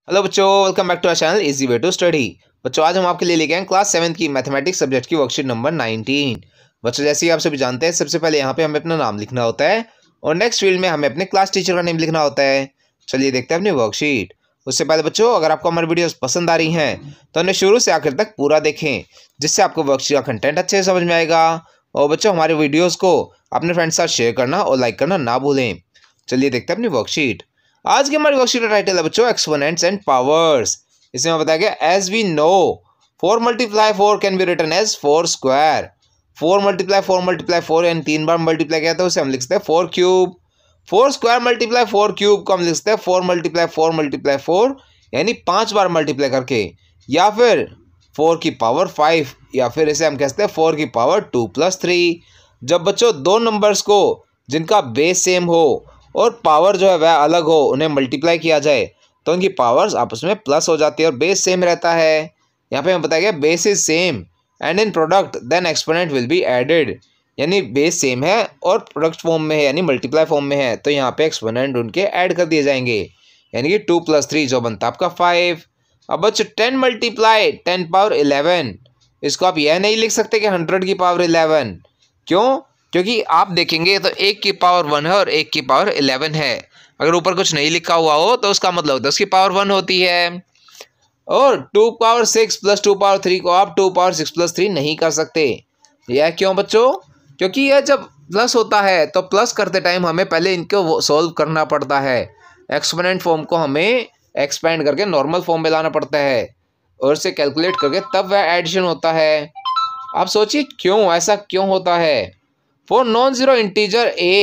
Hello बच्चों, welcome back to our channel easy way to study. बच्चों, आज हम आपके लिए लेके आए क्लास 7 की मैथमेटिक्स सब्जेक्ट की वर्कशीट नंबर 19। बच्चों, जैसे ही आप सभी जानते हैं, सबसे पहले यहाँ पे हमें अपना नाम लिखना होता है और नेक्स्ट फील्ड में हमें अपने क्लास टीचर का नेम लिखना होता है। चलिए देखते हैं अपनी वर्कशीट। उससे पहले बच्चों, अगर आपको हमारी वीडियोस पसंद आ रही हैं तो उन्हें शुरू से आखिर तक पूरा देखें, जिससे आपको वर्कशीट का कंटेंट अच्छे से समझ में आएगा। और बच्चों, हमारे वीडियोज़ को अपने फ्रेंड्स के साथ शेयर करना और लाइक करना ना भूलें। चलिए देखते हैं अपनी वर्कशीट। आज की हमारी वर्कशीट का टाइटल है बच्चों एक्सपोनेंट्स एंड पावर्स। इसमें बताया गया as we know 4 multiply 4 can be written as 4 square. 4 multiply 4 यानी 3 बार मल्टीप्लाई किया तो उसे हम लिख सकते हैं 4 क्यूब। 4 स्क्वायर मल्टीप्लाई 4 क्यूब को हम लिख सकते हैं 4 मल्टीप्लाई 4 यानी 5 बार मल्टीप्लाई करके, या फिर 4 की पावर 5, या फिर इसे हम कह सकते हैं 4 की पावर 2 + 3। जब बच्चों दो नंबर्स को जिनका बेस सेम हो और पावर जो है वह अलग हो, उन्हें मल्टीप्लाई किया जाए तो उनकी पावर्स आपस में प्लस हो जाती है और बेस सेम रहता है। यहाँ पे हमें बताया गया base is same and in product then exponent will be added, यानी बेस सेम है और प्रोडक्ट फॉर्म में है यानी मल्टीप्लाई फॉर्म में है, तो यहाँ पे एक्सपोनेंट उनके ऐड कर दिए जाएंगे, यानी कि 2 + 3 जो बनता है आपका 5। अब बच्चों 10 मल्टीप्लाई 10 पावर 11, इसको आप यह नहीं लिख सकते कि 100 की पावर 11। क्यों? क्योंकि आप देखेंगे तो 1 की पावर 1 है और 1 की पावर 11 है। अगर ऊपर कुछ नहीं लिखा हुआ हो तो उसका मतलब होता है उसकी पावर 1 होती है। और 2 पावर 6 + 2 पावर 3 को आप 2 पावर 6 + 3 नहीं कर सकते। यह क्यों बच्चों? क्योंकि यह जब प्लस होता है तो प्लस करते टाइम हमें पहले इनको सॉल्व करना पड़ता है। एक्सपोनेंट फॉर्म को हमें एक्सपेंड करके नॉर्मल फॉर्म में लाना पड़ता है और इसे कैलकुलेट करके तब वह एडिशन होता है। आप सोचिए क्यों ऐसा क्यों होता है। For non-zero integer a,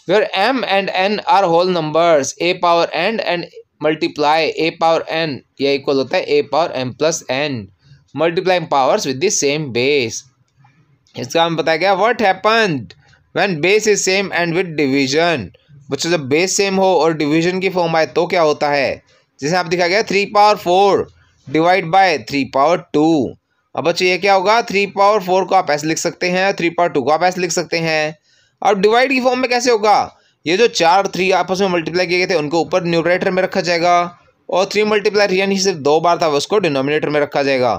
where m and n are whole numbers, a power n and multiply a power n, यह इक्वल होता है a power m plus n, multiplying powers with the same base। इसका हमें बताया गया what happened when base is same and with division। बच्चों जब base same हो और डिवीजन की फॉर्म आए तो क्या होता है, जैसे आप दिखा गया 3 पावर 4 डिवाइड बाय 3 पावर 2। अब बच्चे ये क्या होगा, 3 पावर 4 को आप ऐसे लिख सकते हैं, 3 पावर 2 को आप ऐसे लिख सकते हैं। अब डिवाइड की फॉर्म में कैसे होगा, ये जो 4 3 आपस में मल्टीप्लाई किए गए थे उनको ऊपर न्यूमरेटर में रखा जाएगा और 3 मल्टीप्लाई 3 यानी सिर्फ 2 बार था उसको डिनोमिनेटर में रखा जाएगा।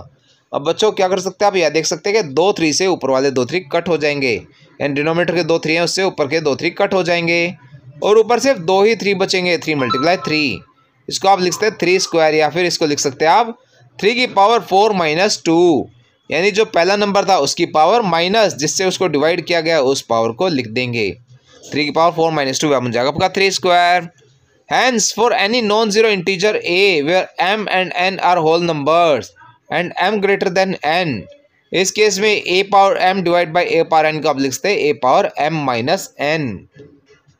अब बच्चों क्या कर सकते हैं आप, यह देख सकते हैं कि 2 3 से ऊपर वाले 2 3 कट हो जाएंगे, यानी डिनोमिनेटर के 2 3 हैं उससे ऊपर के 2 3 कट हो जाएंगे और ऊपर सिर्फ 2 ही 3 बचेंगे, 3 मल्टीप्लाई 3। इसको आप लिख सकते हैं 3 स्क्वायर, या फिर इसको लिख सकते हैं आप 3 की पावर 4 - 2, यानी जो पहला नंबर था उसकी पावर माइनस जिससे उसको डिवाइड किया गया उस पावर को लिख देंगे। 3 की पावर 4 - 2 बन जाएगा आपका 3 square. Hence for any non zero integer a where m and n are whole numbers and m greater than n, इस केस में a power m divide by a power n को आप लिख सकते हैं a पावर m - n।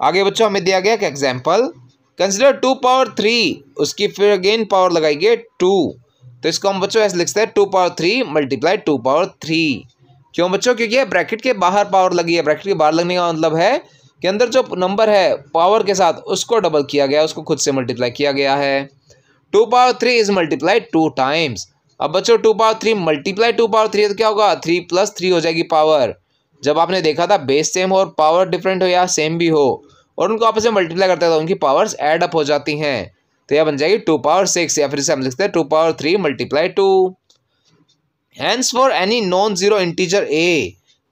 आगे बच्चों हमें दिया गया एग्जाम्पल, कंसिडर 2 पावर 3, उसकी फिर अगेन पावर लगाइए 2, तो इसको हम बच्चों ऐसे लिख सकते हैं 2 पावर 3 मल्टीप्लाई 2 पावर 3। क्यों बच्चों? क्योंकि ये ब्रैकेट के बाहर पावर लगी है। ब्रैकेट के बाहर लगने का मतलब है कि अंदर जो नंबर है पावर के साथ उसको डबल किया गया, उसको खुद से मल्टीप्लाई किया गया है। 2 पावर 3 इज मल्टीप्लाइड 2 टाइम्स। अब बच्चों 2 पावर 3 मल्टीप्लाई 2 पावर 3 तो क्या होगा, 3 + 3 हो जाएगी पावर। जब आपने देखा था बेस सेम हो और पावर डिफरेंट हो या सेम भी हो और उनको आपस में मल्टीप्लाई करते हैं तो उनकी पावर्स ऐड अप हो जाती हैं, तो यह बन जाएगी 2 पावर 6, या फिर इसे हम लिखते हैं 2 power 3 multiply 2। Hence for any non zero integer a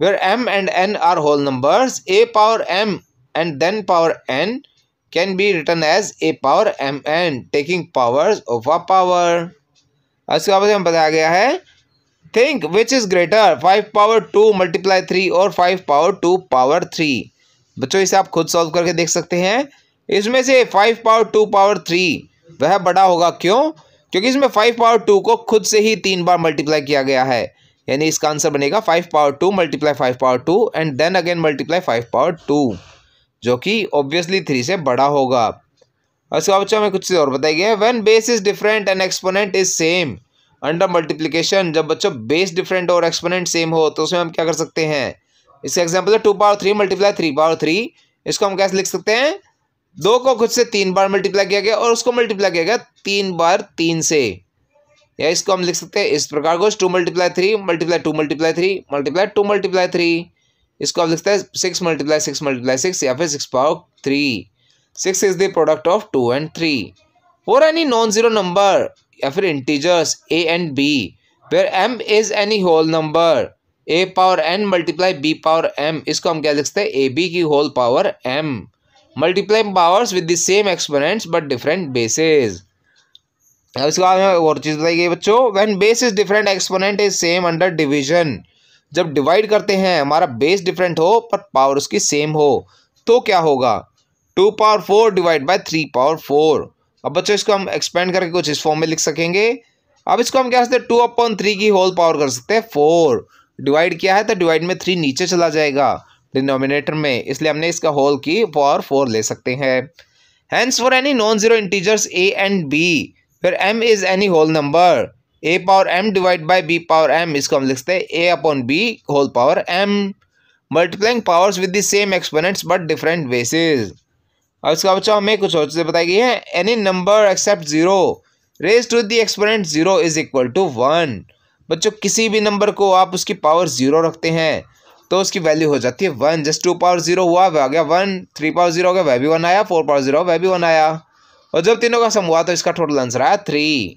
where m and n are whole numbers, a power m and then power n can be written as a power mn taking powers of a power. इसके बाद हमें बताया गया है think which is greater 5 power 2 multiply 3 और 5 power 2 power 3। बच्चों इसे आप खुद सॉल्व करके देख सकते हैं। इसमें से 5 पावर 2 पावर 3 वह बड़ा होगा। क्यों? क्योंकि इसमें 5 पावर 2 को खुद से ही 3 बार मल्टीप्लाई किया गया है, यानी इसका आंसर बनेगा 5 power 2 multiply 5 power 2 and then again multiply 5 power 2, जो कि ऑब्वियसली 3 से बड़ा होगा। उसके बाद बच्चों हमें कुछ और बताया गया है, when base is different and exponent is same under multiplication. जब बच्चों बेस डिफरेंट और एक्सपोनेंट सेम हो तो उसमें हम क्या कर सकते हैं, इसका एग्जाम्पल है 2 पावर 3 मल्टीप्लाई 3 पावर 3। इसको हम कैसे लिख सकते हैं, 2 को खुद से 3 बार मल्टीप्लाई किया गया और उसको मल्टीप्लाई किया गया 3 बार 3 से, या इसको हम लिख सकते हैं इस प्रकार को 2 multiply 3 multiply 2 multiply 3 multiply 2 multiply 3। इसको आप लिखते हैं 6 मल्टीप्लाई 6 मल्टीप्लाई 6, या फिर 6 power 3। 6 is the product of 2 and 3। For any non zero number या फिर integers a and b where m is any whole number a power n multiply b power m, इसको हम क्या लिख सकते हैं ए बी की whole power m multiply powers with the same exponents but different bases. अब इसके बाद में और चीज़ बताई गई बच्चों, when base is different exponent is same under division, जब डिवाइड करते हैं हमारा बेस डिफरेंट हो पर पावर उसकी सेम हो तो क्या होगा, 2 पावर 4 डिवाइड बाय 3 पावर 4। अब बच्चों इसको हम एक्सपेंड करके कुछ इस फॉर्म में लिख सकेंगे। अब इसको हम क्या कर सकते हैं 2/3 की होल पावर कर सकते हैं 4, डिवाइड किया है तो डिवाइड में 3 नीचे चला जाएगा डिनोमिनेटर में, इसलिए हमने इसका होल की पावर 4 ले सकते हैं। Hence for any non zero integers a and b फिर m is any whole number a power m divide by b power m, इसको हम लिखते हैं a upon b whole power m multiplying powers with the same exponents but different basis. अब इसका बच्चों हमें कुछ और चीज़ें बताई गई है। Any number except zero raise to the exponent zero is equal to 1। बच्चों किसी भी नंबर को आप उसकी पावर जीरो रखते हैं तो उसकी वैल्यू हो जाती है 1। जस्ट 2 पावर 0 हुआ वह आ गया 1, 3 पावर 0 हो गया वह भी 1 आया, 4 पावर 0 वह भी 1 आया, और जब तीनों का सम हुआ तो इसका टोटल आंसर आया 3।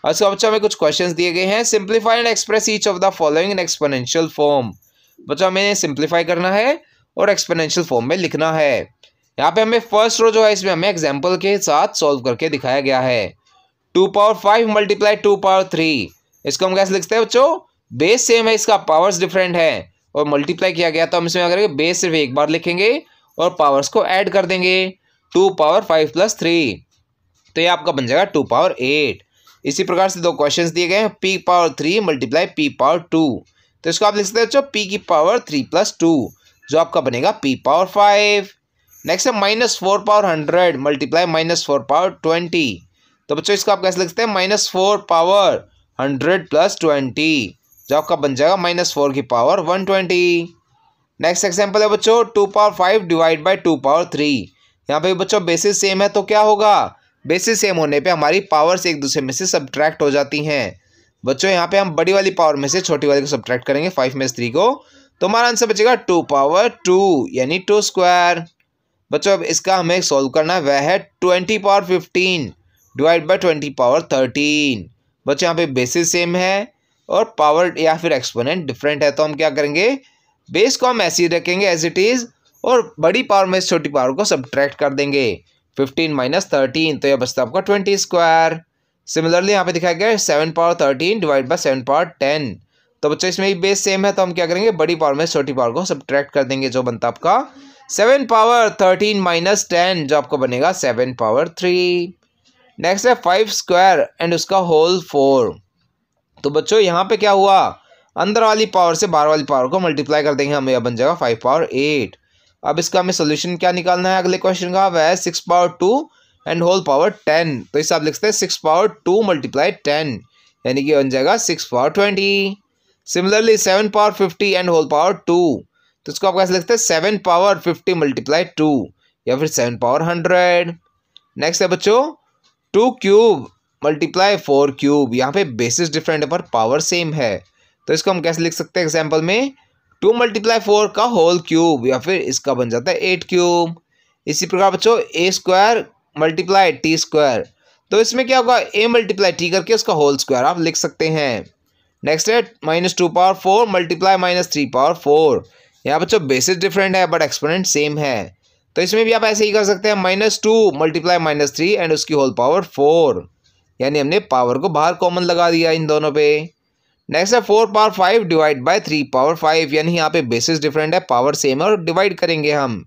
और इसका बच्चों हमें कुछ क्वेश्चंस दिए गए हैं। Simplify and express each of the following in exponential form. बच्चों हमें सिंप्लीफाई करना है और एक्सपोनेंशियल फॉर्म में लिखना है। यहाँ पे हमें फर्स्ट रो जो है इसमें हमें एग्जाम्पल के साथ सॉल्व करके दिखाया गया है। 2 पावर 5 मल्टीप्लाई 2 पावर 3, इसको हम कैसे लिखते हैं बच्चों, बेस सेम है इसका पावर्स डिफरेंट है और मल्टीप्लाई किया गया तो हम इसमें अगर बेस सिर्फ एक बार लिखेंगे और पावर्स को ऐड कर देंगे 2 पावर 5 प्लस 3, तो ये आपका बन जाएगा 2 पावर 8। इसी प्रकार से दो क्वेश्चंस दिए गए हैं p power 3 multiply p power 2, तो इसको आप लिख सकते हैं बच्चों p की पावर 3 प्लस 2 जो आपका बनेगा p पावर 5। नेक्स्ट है -4 पावर 100 मल्टीप्लाई -4 पावर 20, तो बच्चों इसको आप कैसे लिख सकते हैं -4 पावर 100 प्लस 20 जो आपका बन जाएगा -4 की पावर 120। नेक्स्ट एग्जांपल है बच्चों 2 पावर 5 डिवाइड बाय 2 पावर 3। यहाँ पे बच्चों बेसिस सेम है तो क्या होगा, बेसिस सेम होने पे हमारी पावर्स एक दूसरे में से सब्ट्रैक्ट हो जाती हैं। बच्चों यहाँ पे हम बड़ी वाली पावर में से छोटी वाली को सब्ट्रैक्ट करेंगे 5 में से 3 को, तो हमारा आंसर बचेगा 2 पावर 2 यानी 2 स्क्वायर। बच्चों अब इसका हमें सॉल्व करना है, वह है 20 पावर 15 डिवाइड बाय 20 पावर 13। बच्चों यहाँ पे बेसिस सेम है और पावर या फिर एक्सपोनेंट डिफरेंट है, तो हम क्या करेंगे बेस को हम ऐसे ही रखेंगे एज इट इज़ और बड़ी पावर में छोटी पावर को सब्ट्रैक्ट कर देंगे 15 माइनस 13, तो यह बचता है आपका 20 स्क्वायर। सिमिलरली यहाँ पे दिखाया गया है 7 पावर 13 डिवाइड बाय 7 पावर 10, तो बच्चों इसमें भी बेस सेम है तो हम क्या करेंगे बड़ी पावर में छोटी पावर को सब्ट्रैक्ट कर देंगे जो बनता है आपका 7 पावर 13 माइनस 10 जो आपको बनेगा 7 पावर 3। नेक्स्ट है 5 स्क्वायर एंड उसका होल 4, तो बच्चों यहाँ पे क्या हुआ अंदर वाली पावर से बाहर वाली पावर को मल्टीप्लाई कर देंगे, हमें यह बन जाएगा 5 पावर 8। अब इसका हमें सोल्यूशन क्या निकालना है अगले क्वेश्चन का, वह है 6 पावर 2 एंड होल पावर 10, तो इसे आप लिख सकते हैं 6 पावर 2 मल्टीप्लाई 10 यानी कि बन जाएगा 6 power 20। Similarly 7 power 50 and whole power 2, तो इसको आप कैसे लिखते हैं 7 पावर 50 मल्टीप्लाई 2 या फिर 7 पावर 100। नेक्स्ट है बच्चों 2 क्यूब मल्टीप्लाई 4 क्यूब, यहाँ पे बेसिस डिफरेंट है पर पावर सेम है, तो इसको हम कैसे लिख सकते हैं एग्जाम्पल में 2 मल्टीप्लाई 4 का होल क्यूब या फिर इसका बन जाता है 8 क्यूब। इसी प्रकार बच्चों a square multiply t square, तो इसमें क्या होगा a मल्टीप्लाई t करके उसका होल स्क्वायर आप लिख सकते हैं। नेक्स्ट है -2 पावर 4 मल्टीप्लाई -3 पावर 4, यहाँ बच्चों बेसिस डिफरेंट है बट एक्सपोनेंट सेम है, तो इसमें भी आप ऐसे ही कर सकते हैं -2 मल्टीप्लाई -3 एंड उसकी होल पावर 4, यानी हमने पावर को बाहर कॉमन लगा दिया इन दोनों पे। नेक्स्ट है 4 पावर 5 डिवाइड बाय 3 पावर 5, यानी यहाँ पे बेसिस डिफरेंट है पावर सेम है और डिवाइड करेंगे हम,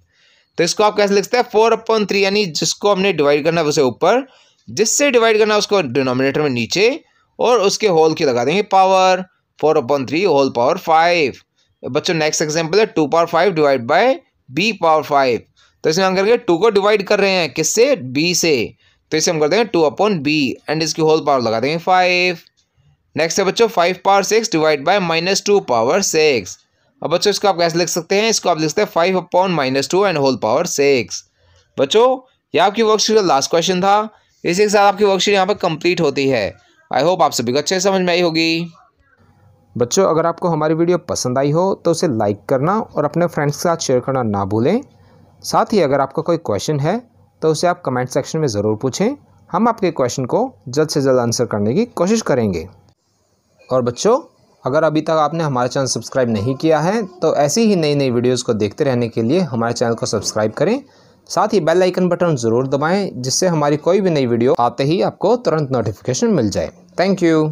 तो इसको आप कैसे लिखते हैं 4/3 यानी जिसको हमने डिवाइड करना है उसे ऊपर, जिससे डिवाइड करना है उसको डिनोमिनेटर में नीचे और उसके होल की लगा देंगे पावर 4/3 होल पावर 5। बच्चों नेक्स्ट एग्जाम्पल है 2 power 5 divide by b power 5, तो इसमें हम करेंगे 2 को डिवाइड कर रहे हैं किससे b से, तो इसे हम कर देंगे 2/b एंड इसकी होल पावर लगा देंगे 5। नेक्स्ट है बच्चों 5 पावर 6 डिवाइड बाय -2 पावर 6, अब बच्चों इसको आप कैसे लिख सकते हैं, इसको आप लिख सकते हैं 5/-2 एंड होल पावर 6। बच्चों ये आपकी वर्कशीट का लास्ट क्वेश्चन था, इसी के साथ आपकी वर्कशीट यहाँ पर कंप्लीट होती है। आई होप आप सभी को अच्छे समझ में आई होगी। बच्चों अगर आपको हमारी वीडियो पसंद आई हो तो उसे लाइक करना और अपने फ्रेंड्स के साथ शेयर करना ना भूलें। साथ ही अगर आपका कोई क्वेश्चन है तो उसे आप कमेंट सेक्शन में ज़रूर पूछें, हम आपके क्वेश्चन को जल्द से जल्द आंसर करने की कोशिश करेंगे। और बच्चों, अगर अभी तक आपने हमारा चैनल सब्सक्राइब नहीं किया है तो ऐसी ही नई नई वीडियोस को देखते रहने के लिए हमारे चैनल को सब्सक्राइब करें। साथ ही बेल आइकन बटन ज़रूर दबाएं, जिससे हमारी कोई भी नई वीडियो आते ही आपको तुरंत नोटिफिकेशन मिल जाए। Thank you.